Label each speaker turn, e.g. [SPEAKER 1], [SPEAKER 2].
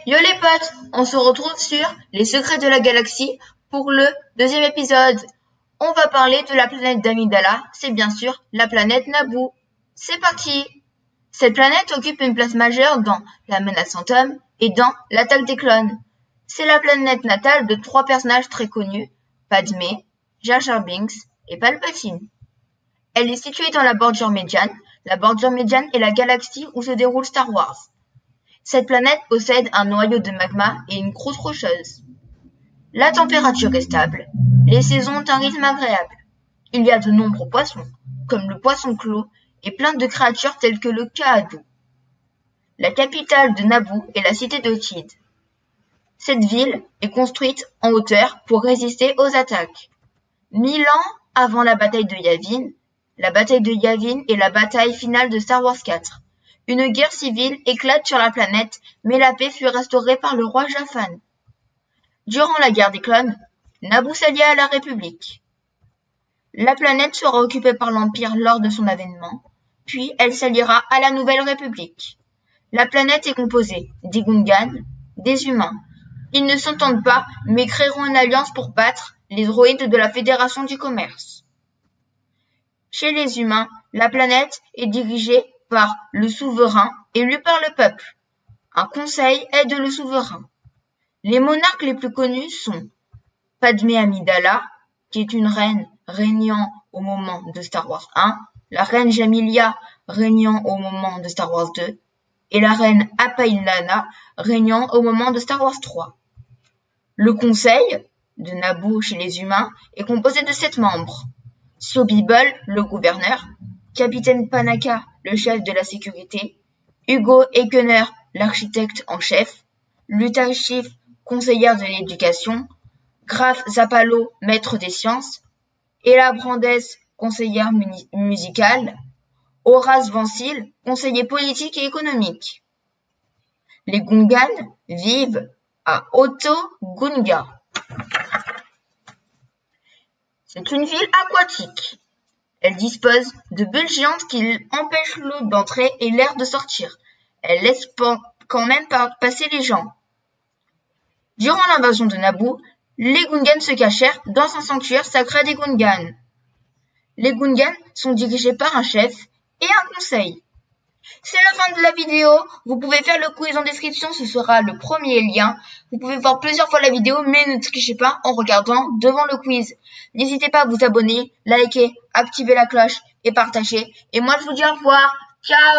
[SPEAKER 1] Yo les potes, on se retrouve sur Les Secrets de la Galaxie pour le deuxième épisode. On va parler de la planète d'Amidala, c'est bien sûr la planète Naboo. C'est parti. Cette planète occupe une place majeure dans La Menace Fantôme et dans L'Attaque des Clones. C'est la planète natale de trois personnages très connus, Padmé, Jar Jar Binks et Palpatine. Elle est située dans la bordure médiane. La bordure médiane est la galaxie où se déroule Star Wars. Cette planète possède un noyau de magma et une croûte rocheuse. La température est stable. Les saisons ont un rythme agréable. Il y a de nombreux poissons, comme le poisson-clos, et plein de créatures telles que le Kaadu. La capitale de Naboo est la cité de Tid. Cette ville est construite en hauteur pour résister aux attaques. 1000 ans avant la bataille de Yavin est la bataille finale de Star Wars 4. Une guerre civile éclate sur la planète, mais la paix fut restaurée par le roi Jafan. Durant la guerre des clones, Naboo s'allia à la République. La planète sera occupée par l'Empire lors de son avènement, puis elle s'alliera à la Nouvelle République. La planète est composée des Gungans, des humains. Ils ne s'entendent pas, mais créeront une alliance pour battre les droïdes de la Fédération du Commerce. Chez les humains, la planète est dirigée par le souverain élu par le peuple. Un conseil aide le souverain. Les monarques les plus connus sont Padmé Amidala, qui est une reine régnant au moment de Star Wars 1, la reine Jamilia régnant au moment de Star Wars 2, et la reine Apailana régnant au moment de Star Wars 3. Le conseil de Naboo chez les humains est composé de 7 membres. Sobibble, le gouverneur, Capitaine Panaka, le chef de la sécurité, Hugo Ekener, l'architecte en chef, Luta Schiff, conseillère de l'éducation, Graf Zappalo, maître des sciences, Ella Brandes, conseillère musicale, Horace Vancil, conseiller politique et économique. Les Gungans vivent à Oto Gunga. C'est une ville aquatique. Elle dispose de bulles géantes qui empêchent l'eau d'entrer et l'air de sortir. Elle laisse quand même passer les gens. Durant l'invasion de Naboo, les Gungans se cachèrent dans un sanctuaire sacré des Gungans. Les Gungans sont dirigés par un chef et un conseil. C'est la fin de la vidéo. Vous pouvez faire le quiz en description, ce sera le premier lien. Vous pouvez voir plusieurs fois la vidéo, mais ne trichez pas en regardant devant le quiz. N'hésitez pas à vous abonner, liker, activer la cloche et partager. Et moi, je vous dis au revoir. Ciao!